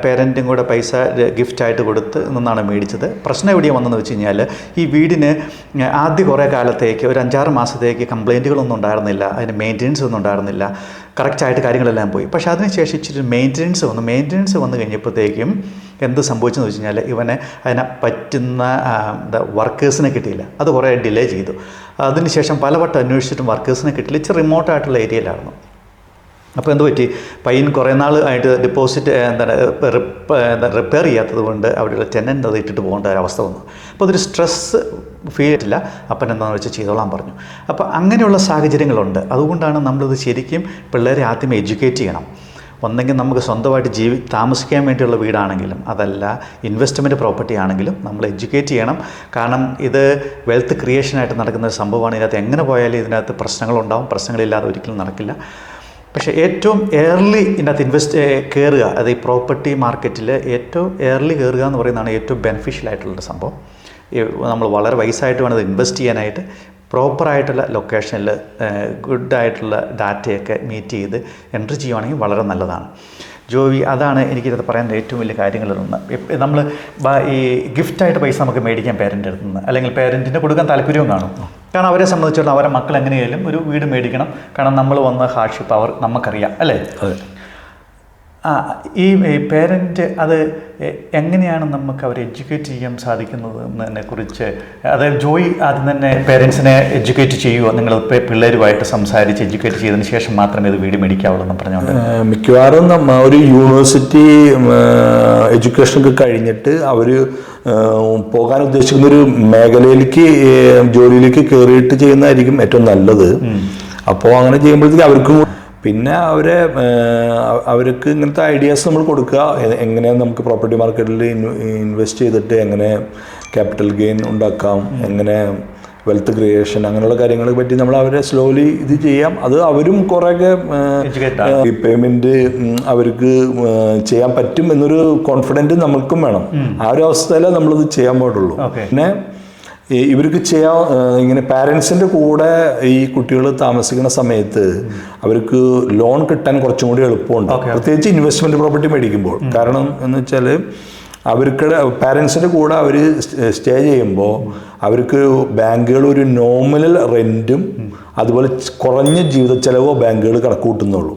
പേരൻറ്റും കൂടെ പൈസ ഗിഫ്റ്റായിട്ട് കൊടുത്ത് നിന്നാണ് മേടിച്ചത്. പ്രശ്നം എവിടെയാണ് വന്നതെന്ന് വെച്ച് കഴിഞ്ഞാൽ ഈ വീടിന് ആദ്യ കുറേ കാലത്തേക്ക് ഒരു 5-6 മാസത്തേക്ക് കംപ്ലയിൻറ്റുകളൊന്നും ഉണ്ടായിരുന്നില്ല, അതിന് മെയിൻ്റെനൻസ് ഒന്നും ഉണ്ടായിരുന്നില്ല, കറക്റ്റായിട്ട് കാര്യങ്ങളെല്ലാം പോയി. പക്ഷേ അതിനുശേഷം ഇച്ചിരി മെയിൻ്റെനൻസ് വന്നു കഴിഞ്ഞപ്പോഴത്തേക്കും എന്ത് സംഭവിച്ചെന്ന് വെച്ച് കഴിഞ്ഞാൽ ഇവനെ അതിനെ പറ്റുന്ന വർക്കേഴ്സിനെ കിട്ടിയില്ല. അത് കുറേ ഡിലേ ചെയ്തു. അതിനുശേഷം പലവട്ടം അന്വേഷിച്ചിട്ടും വർക്കേഴ്സിനെ കിട്ടിയില്ല. ഇച്ചിരി റിമോട്ടായിട്ടുള്ള ഏരിയയിലായിരുന്നു. അപ്പോൾ എന്ത് പറ്റി, പയ്യൻ കുറേ നാൾ ആയിട്ട് ഡിപ്പോസിറ്റ് റിപ്പയർ ചെയ്യാത്തത് കൊണ്ട് അവിടെയുള്ള ടെനൻ്റ് അത് ഇട്ടിട്ട് പോകേണ്ട ഒരവസ്ഥ വന്നു. അപ്പോൾ അതൊരു സ്ട്രെസ്സ് ഫീൽ ചെയ്തിട്ടില്ല. അപ്പൻ എന്താണെന്ന് വെച്ചാൽ ചെയ്തോളാൻ പറഞ്ഞു. അപ്പോൾ അങ്ങനെയുള്ള സാഹചര്യങ്ങളുണ്ട്. അതുകൊണ്ടാണ് നമ്മളിത് ശരിക്കും പിള്ളേരെ ആദ്യമേ എഡ്യൂക്കേറ്റ് ചെയ്യണം. ഒന്നെങ്കിൽ നമുക്ക് സ്വന്തമായിട്ട് താമസിക്കാൻ വേണ്ടിയുള്ള വീടാണെങ്കിലും അതല്ല ഇൻവെസ്റ്റ്മെൻറ്റ് പ്രോപ്പർട്ടി ആണെങ്കിലും നമ്മൾ എഡ്യൂക്കേറ്റ് ചെയ്യണം. കാരണം ഇത് വെൽത്ത് ക്രിയേഷനായിട്ട് നടക്കുന്ന ഒരു സംഭവമാണ്. ഇതിനകത്ത് എങ്ങനെ പോയാലും ഇതിനകത്ത് പ്രശ്നങ്ങളുണ്ടാവും. പ്രശ്നങ്ങളില്ലാതെ ഒരിക്കലും നടക്കില്ല. പക്ഷേ ഏറ്റവും ഏർലി ഇതിനകത്ത് കയറുക, അത് ഈ പ്രോപ്പർട്ടി മാർക്കറ്റിൽ ഏറ്റവും ഏർലി കയറുക എന്ന് പറയുന്നതാണ് ഏറ്റവും ബെനിഫിഷ്യൽ ആയിട്ടുള്ളൊരു സംഭവം. നമ്മൾ വളരെ വയസ്സായിട്ട് വേണം ഇത് ഇൻവെസ്റ്റ് ചെയ്യാനായിട്ട്. പ്രോപ്പറായിട്ടുള്ള ലൊക്കേഷനിൽ ഗുഡായിട്ടുള്ള ഡാറ്റയൊക്കെ മീറ്റ് ചെയ്ത് എൻട്രി ചെയ്യുവാണെങ്കിൽ വളരെ നല്ലതാണ്. ജോവി, അതാണ് എനിക്കിത് പറയാൻ ഏറ്റവും വലിയ കാര്യങ്ങളൊന്ന്. നമ്മൾ ഈ ഗിഫ്റ്റായിട്ട് പൈസ നമുക്ക് മേടിക്കാം പേരൻ്റെ അടുത്ത് നിന്ന്, അല്ലെങ്കിൽ പേരൻറ്റിന് കൊടുക്കാൻ താല്പര്യവും കാണും. കാരണം അവരെ സംബന്ധിച്ചിടത്തോളം അവരെ മക്കൾ എങ്ങനെയായാലും ഒരു വീട് മേടിക്കണം. കാരണം നമ്മൾ വന്ന ഹാർഡ്ഷിപ്പ് നമുക്കറിയാം, അല്ലേ? ഈ പേരൻറ്റ് അത് എങ്ങനെയാണ് നമുക്ക് അവരെ എഡ്യൂക്കേറ്റ് ചെയ്യാൻ സാധിക്കുന്നത് എന്നതിനെ കുറിച്ച്, അതായത് ജോയി ആദ്യം തന്നെ പേരൻസിനെ എഡ്യൂക്കേറ്റ് ചെയ്യുമോ? നിങ്ങൾ പിള്ളേരുമായിട്ട് സംസാരിച്ച് എഡ്യൂക്കേറ്റ് ചെയ്തതിന് ശേഷം മാത്രമേ ഇത് വീട് മേടിക്കാവുള്ളൂ എന്ന് പറഞ്ഞുകൊണ്ട്? മിക്കവാറും ഒരു യൂണിവേഴ്സിറ്റി എഡ്യൂക്കേഷനൊക്കെ കഴിഞ്ഞിട്ട് അവർ പോകാൻ ഉദ്ദേശിക്കുന്ന ഒരു മേഖലയിലേക്ക് ജോലിയിലേക്ക് കയറിയിട്ട് ചെയ്യുന്നതായിരിക്കും ഏറ്റവും നല്ലത്. അപ്പോൾ അങ്ങനെ ചെയ്യുമ്പോഴത്തേക്ക് അവർക്കും പിന്നെ അവർക്ക് ഇങ്ങനത്തെ ഐഡിയാസ് നമ്മൾ കൊടുക്കുക. എങ്ങനെയാണ് നമുക്ക് പ്രോപ്പർട്ടി മാർക്കറ്റിൽ ഇൻവെസ്റ്റ് ചെയ്തിട്ട് എങ്ങനെ ക്യാപിറ്റൽ ഗെയിൻ ഉണ്ടാക്കാം, എങ്ങനെ വെൽത്ത് ക്രിയേഷൻ, അങ്ങനെയുള്ള കാര്യങ്ങളെ പറ്റി നമ്മൾ അവരെ സ്ലോലി ഇത് ചെയ്യാം. അത് അവരും കുറേയൊക്കെ പേയ്മെൻറ്റ് അവർക്ക് ചെയ്യാൻ പറ്റും എന്നൊരു കോൺഫിഡൻറ്റ് നമ്മൾക്കും വേണം. ആ ഒരു അവസ്ഥയിലേ നമ്മളിത് ചെയ്യാൻ പാടുള്ളൂ. പിന്നെ ഇവർക്ക് ഇങ്ങനെ പാരൻസിൻ്റെ കൂടെ ഈ കുട്ടികൾ താമസിക്കുന്ന സമയത്ത് അവർക്ക് ലോൺ കിട്ടാൻ കുറച്ചും കൂടി എളുപ്പമുണ്ട്, പ്രത്യേകിച്ച് ഇൻവെസ്റ്റ്മെൻറ്റ് പ്രോപ്പർട്ടി മേടിക്കുമ്പോൾ. കാരണം എന്ന് വെച്ചാൽ അവർക്ക് പാരൻസിൻ്റെ കൂടെ അവർ സ്റ്റേ ചെയ്യുമ്പോൾ അവർക്ക് ബാങ്കുകൾ ഒരു നോമിനൽ റെൻറ്റും അതുപോലെ കുറഞ്ഞ ജീവിത ചെലവോ ബാങ്കുകൾ കണക്ക് കൂട്ടുന്നുള്ളൂ.